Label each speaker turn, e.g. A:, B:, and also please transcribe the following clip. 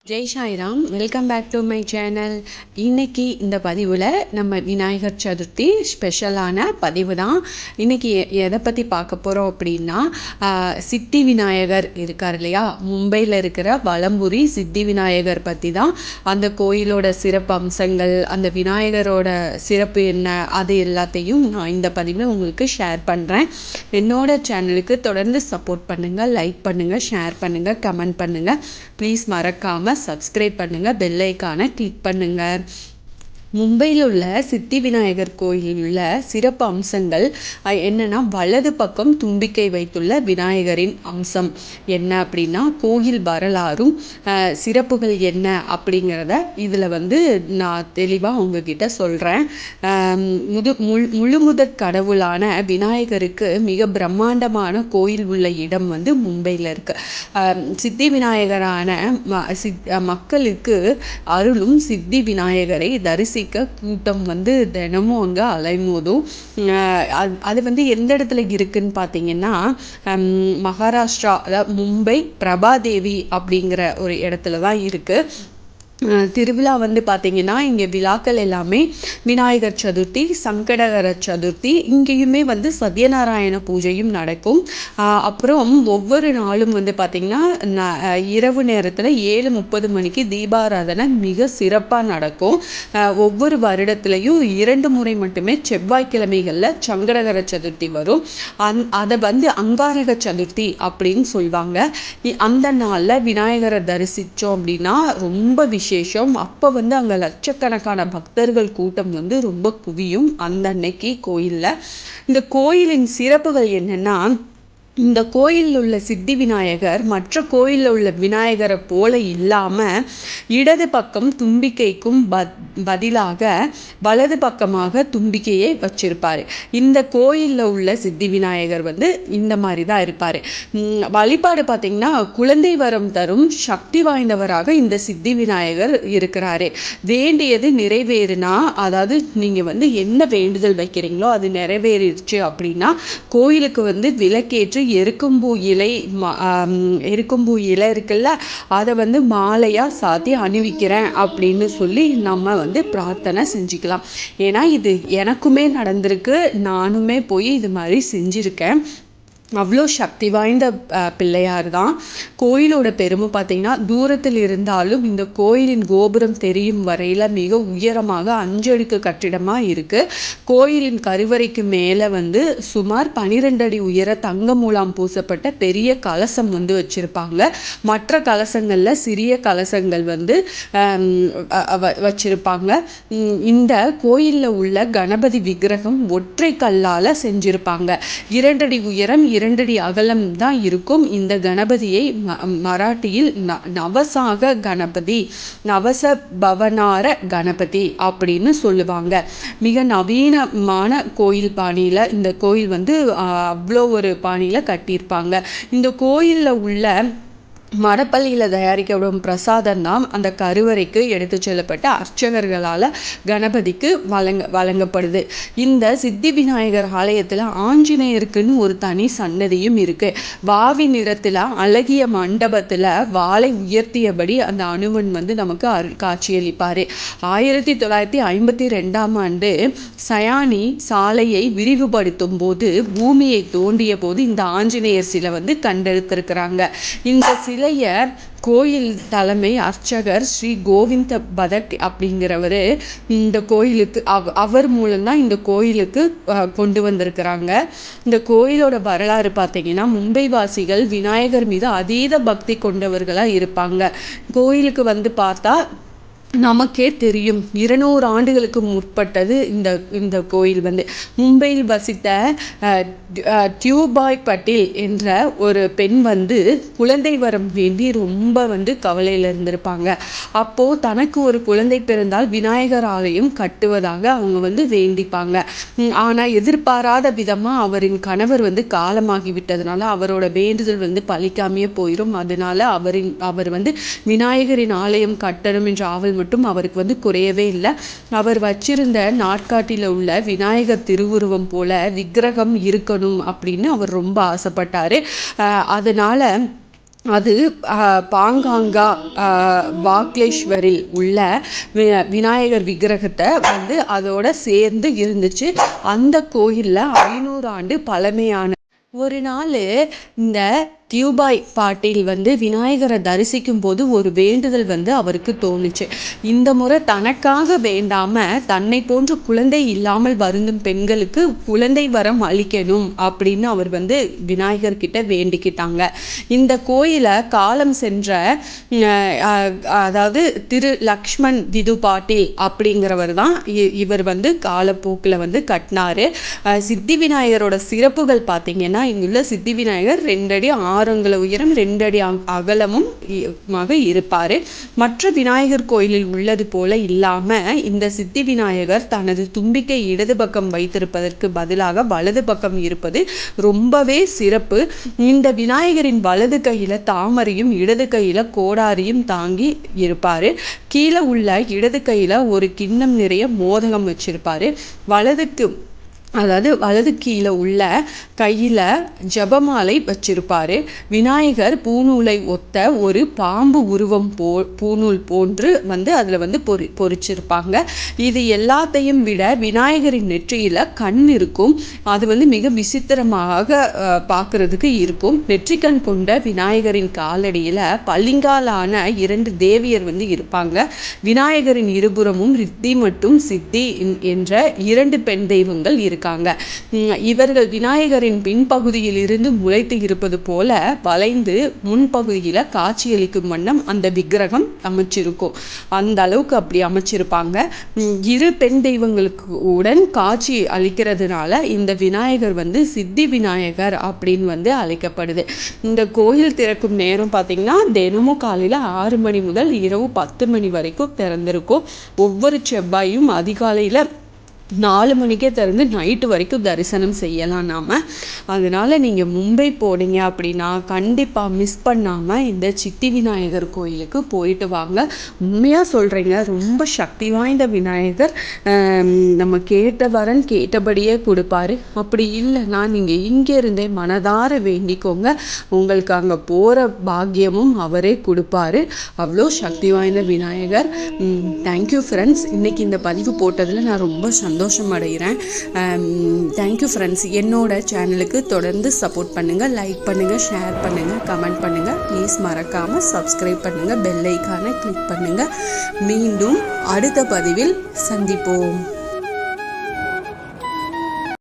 A: Jai Sairam, welcome back to my channel. இன்னைக்கு இந்த பதிவில் நம்ம விநாயகர் சதுர்த்தி ஸ்பெஷலான பதிவு தான். இன்றைக்கி எதை பற்றி பார்க்க போகிறோம் அப்படின்னா, சித்தி விநாயகர் இருக்கார் இல்லையா, மும்பையில் இருக்கிற வலம்புரி சித்தி விநாயகர் பற்றி தான். அந்த கோயிலோட சிறப்பு அம்சங்கள், அந்த விநாயகரோட சிறப்பு என்ன, அது எல்லாத்தையும் நான் இந்த பதிவில் உங்களுக்கு ஷேர் பண்ணுறேன். என்னோட சேனலுக்கு தொடர்ந்து சப்போர்ட் பண்ணுங்கள், லைக் பண்ணுங்கள், ஷேர் பண்ணுங்கள், கமெண்ட் பண்ணுங்கள். ப்ளீஸ் மறக்காமல் சப்ஸ்கிரைப் பண்ணுங்கள், பெல் ஐக்கானை கிளிக் பண்ணுங்கள். மும்பையில் உள்ள சித்தி விநாயகர் கோயிலில் உள்ள சிறப்பு அம்சங்கள் என்னென்னா, வலது பக்கம் தும்பிக்கை வைத்துள்ள விநாயகரின் அம்சம் என்ன அப்படின்னா, கோயில் வரலாறும் சிறப்புகள் என்ன அப்படிங்கிறத இதில் நான் தெளிவாக உங்ககிட்ட சொல்கிறேன். முழுமுதற் கடவுளான விநாயகருக்கு மிக பிரம்மாண்டமான கோயில் உள்ள இடம் மும்பையில் இருக்குது. சித்தி விநாயகரான மக்களுக்கு அருளும் சித்தி விநாயகரை தரிசிக்க கூட்டம் தினமும் அங்கே அலைமோதும். அது எந்த இடத்துல இருக்குன்னு பார்த்தீங்கன்னா, மகாராஷ்டிரா, அதாவது மும்பை பிரபாதேவி அப்படிங்கிற ஒரு இடத்துல தான் இருக்குது. திருவிழா பார்த்தீங்கன்னா, இங்கே விழாக்கள் எல்லாமே விநாயகர் சதுர்த்தி, சங்கடகர சதுர்த்தி, இங்கேயுமே சத்யநாராயண பூஜையும் நடக்கும். அப்புறம் ஒவ்வொரு நாளும் பார்த்திங்கன்னா, இரவு நேரத்தில் 7:30 மணிக்கு தீபாராதனை மிக சிறப்பாக நடக்கும். ஒவ்வொரு வருடத்துலையும் 2 முறை மட்டுமே செவ்வாய்க்கிழமைகளில் சங்கடகர சதுர்த்தி வரும். அதை அங்காரக சதுர்த்தி அப்படின்னு சொல்லுவாங்க. அந்த நாளில் விநாயகரை தரிசித்தோம் அப்படின்னா ரொம்ப விசேஷம். அப்போ அங்கே லட்சக்கணக்கான பக்தர்கள் கூட்டம் ரொம்ப குவியும் அந்த அன்னைக்கு கோயிலில். இந்த கோயிலின் சிறப்புகள் என்னென்னா, இந்த கோயிலில் உள்ள சித்தி விநாயகர் மற்ற கோயிலில் உள்ள விநாயகரை போல இல்லாமல் இடது பக்கம் தும்பிக்கைக்கும் பதிலாக வலது பக்கமாக தும்பிக்கையை வச்சிருப்பார். இந்த கோயிலில் உள்ள சித்தி விநாயகர் இந்த மாதிரி தான் இருப்பார். வழிபாடு பார்த்திங்கன்னா, குழந்தை வரம் தரும் சக்தி வாய்ந்தவராக இந்த சித்தி விநாயகர் இருக்கிறாரு. வேண்டியது நிறைவேறுனா, அதாவது நீங்கள் என்ன வேண்டுதல் வைக்கிறீங்களோ அது நிறைவேறிடுச்சு அப்படின்னா, கோயிலுக்கு விளக்கேற்று எருக்கம்பூ இலை இருக்குல்ல, அதை மாலையாக சாத்தி அணிவிக்கிறேன் அப்படின்னு சொல்லி நம்ம பிரார்த்தனை செஞ்சுக்கலாம். ஏன்னா இது எனக்குமே நடந்திருக்கு, நானுமே போய் இது மாதிரி செஞ்சுருக்கேன். அவ்வளோ சக்தி வாய்ந்த பிள்ளையார் தான். கோயிலோட பெருமை பார்த்திங்கன்னா, தூரத்தில் இருந்தாலும் இந்த கோயிலின் கோபுரம் தெரியும் வரையில் மிக உயரமாக 5 அடுக்கு கட்டிடமாக இருக்குது. கோயிலின் கருவறைக்கு மேலே சுமார் 12 அடி உயர தங்க மூலம் பூசப்பட்ட பெரிய கலசம் வச்சுருப்பாங்க. மற்ற கலசங்களில் சிறிய கலசங்கள் வச்சுருப்பாங்க. இந்த கோயிலில் உள்ள கணபதி விக்கிரகம் ஒற்றை கல்லால் செஞ்சுருப்பாங்க. 2 அடி உயரம் 2 அடி அகலம் தான் இருக்கும். இந்த கணபதியை மராட்டியில் நவசாக கணபதி, நவச பவனார கணபதி அப்படின்னு சொல்லுவாங்க. மிக நவீனமான கோயில் பாணியில் இந்த கோயில் அவ்வளோ ஒரு பாணியில் கட்டியிருப்பாங்க. இந்த கோயிலில் உள்ள மரப்பள்ளியில் தயாரிக்கப்படும் பிரசாதம் தான் அந்த கருவறைக்கு எடுத்து செல்லப்பட்ட அர்ச்சகர்களால் கணபதிக்கு வழங்கப்படுது. இந்த சித்தி விநாயகர் ஆலயத்தில் ஆஞ்சநேயருக்குன்னு ஒரு தனி சன்னதியும் இருக்குது. வாவி நிறத்தில் அழகிய மண்டபத்தில் வாளை உயர்த்தியபடி அந்த அனுமன் நமக்கு காட்சியளிப்பார். 1952ஆம் ஆண்டு சயானி சாலையை விரிவுபடுத்தும் போது பூமியை தோண்டிய போது இந்த ஆஞ்சநேயர் சிலை கண்டெடுத்திருக்கிறாங்க. இந்த சிலையை கோயில் தலைமை அர்ச்சகர் ஸ்ரீ கோவிந்த பதக் அப்படிங்கிறவர் இந்த கோயிலுக்கு அவர் மூலம்தான் இந்த கோயிலுக்கு கொண்டு வந்திருக்கிறாங்க. இந்த கோயிலோட வரலாறு பார்த்தீங்கன்னா, மும்பை வாசிகள் விநாயகர் மீது அதீத பக்தி கொண்டவர்களாக இருப்பாங்க. கோயிலுக்கு பார்த்தா நமக்கே தெரியும், 200 ஆண்டுகளுக்கு முற்பட்டது இந்த கோயில். மும்பையில் வசித்த டியூபாய் பட்டேல் என்ற ஒரு பெண் குழந்தை வரம் வேண்டி ரொம்ப கவலையில் இருந்திருப்பாங்க. அப்போது தனக்கு ஒரு குழந்தை பிறந்தால் விநாயகர் ஆலயம் கட்டுவதாக அவங்க வேண்டிப்பாங்க. ஆனால் எதிர்பாராத விதமாக அவரின் கணவர் காலமாகி விட்டதுனால அவரோட வேண்டுதல் பலிக்காமையே போயிடும். அதனால அவர் விநாயகரின் ஆலயம் கட்டணும் என்ற ஆவல் மட்டும் அவருக்கு குறையவே இல்லை. அவர் வச்சிருந்த நாட்காட்டியில் உள்ள விநாயகர் திருவுருவம் போல விக்கிரகம் இருக்கணும் அப்படின்னு அவர் ரொம்ப ஆசைப்பட்டாரு. அதனால அது பாங்காங்கா வாக்லேஸ்வரில் உள்ள விநாயகர் விக்கிரகத்தை வந்து அதோட சேர்ந்து இருந்துச்சு. அந்த கோயிலில் 500 ஆண்டு பழமையான ஒரு நாள் இந்த தியூபாய் பாட்டில் வந்து விநாயகரை தரிசிக்கும் போது ஒரு வேண்டுதல் வந்து அவருக்கு தோணுச்சு. இந்த முறை தனக்காக வேண்டாமல் தன்னை போன்று குழந்தை இல்லாமல் வருந்தும் பெண்களுக்கு குழந்தை வரம் அளிக்கணும் அப்படின்னு அவர் வந்து விநாயகர்கிட்ட வேண்டிக்கிட்டாங்க. இந்த கோயிலை காலம் சென்ற அதாவது திரு லக்ஷ்மண் திது பாட்டில் அப்படிங்கிறவர் தான் இவர் வந்து காலப்போக்கில் வந்து கட்டினாரு. சித்தி விநாயகரோட சிறப்புகள் பார்த்தீங்கன்னா, இங்குள்ள சித்தி விநாயகர் 2 அடி 6 அங்குல உயரம் 2 அடி அகலமும் இருப்பார். மற்ற விநாயகர் கோயிலில் உள்ளது போல இல்லாமல் இந்த சித்தி விநாயகர் தனது தும்பிக்கை இடது பக்கம் வைத்திருப்பதற்கு பதிலாக வலது பக்கம் இருப்பது ரொம்பவே சிறப்பு. இந்த விநாயகரின் வலது கையில் தாமரையும் இடது கையில் கோடாரியும் தாங்கி இருப்பார். கீழே உள்ள இடது கையில் ஒரு கிண்ணம் நிறைய மோதகம் வச்சிருப்பார். வலது கீழே உள்ள கையில் ஜபமாலை வச்சிருப்பார். விநாயகர் பூநூலை ஒத்த ஒரு பாம்பு உருவம் பூநூல் போன்று வந்து அதில் வந்து பொறிச்சிருப்பாங்க. இது எல்லாத்தையும் விட விநாயகரின் நெற்றியில் கண் இருக்கும். அது வந்து மிக விசித்திரமாக பார்க்கறதுக்கு இருக்கும். நெற்றிக்கண் கொண்ட விநாயகரின் காலடியில் பளிங்காலான 2 தேவியர் வந்து இருப்பாங்க. விநாயகரின் இருபுறமும் ரித்தி மற்றும் சித்தி என்ற 2 பெண் தெய்வங்கள் இருக்காங்க. இவர்கள் விநாயகரின் பின்பகுதியில் இருந்து முளைத்து இருப்பது போல வளைந்து முன்பகுதியில் காட்சியளிக்கும் வண்ணம் அந்த விக்கிரகம் அமைச்சிருக்கும். அந்த அளவுக்கு அப்படி அமைச்சிருப்பாங்க. 2 பெண் தெய்வங்களுக்கு உடன் காட்சி அளிக்கிறதுனால இந்த விநாயகர் வந்து சித்தி விநாயகர் அப்படின்னு வந்து அழைக்கப்படுது. இந்த கோயில் திறக்கும் நேரம் பார்த்தீங்கன்னா, தினமும் காலையில் 6 மணி முதல் இரவு 10 மணி வரைக்கும் திறந்திருக்கும். ஒவ்வொரு செவ்வாயும் அதிகாலையில் 4 மணிக்கே திறந்து நைட்டு வரைக்கும் தரிசனம் செய்யலாம் நாம். அதனால் நீங்கள் மும்பை போனீங்க அப்படின்னா கண்டிப்பாக மிஸ் பண்ணாமல் இந்த சித்தி விநாயகர் கோயிலுக்கு போயிட்டு வாங்க. உண்மையாக சொல்கிறேங்க, ரொம்ப சக்தி வாய்ந்த விநாயகர். நம்ம கேட்ட வரன் கேட்டபடியே கொடுப்பாரு. அப்படி இல்லைன்னா நீங்கள் இங்கே இருந்தே மனதார வேண்டிக்கோங்க, உங்களுக்கு அங்கே போகிற பாக்கியமும் அவரே கொடுப்பாரு. அவ்வளோ சக்தி வாய்ந்த விநாயகர். Thank you friends. இன்றைக்கி இந்த பதிவு போட்டதில் நான் ரொம்ப சந்தோஷம் அடைகிறேன். Thank you friends. என்னோட சேனலுக்கு தொடர்ந்து சப்போர்ட் பண்ணுங்கள், லைக் பண்ணுங்கள், ஷேர் பண்ணுங்கள், கமெண்ட் பண்ணுங்கள். ப்ளீஸ் மறக்காமல் சப்ஸ்கிரைப் பண்ணுங்கள், பெல் ஐக்கானை கிளிக் பண்ணுங்கள். மீண்டும் அடுத்த பதிவில் சந்திப்போம்.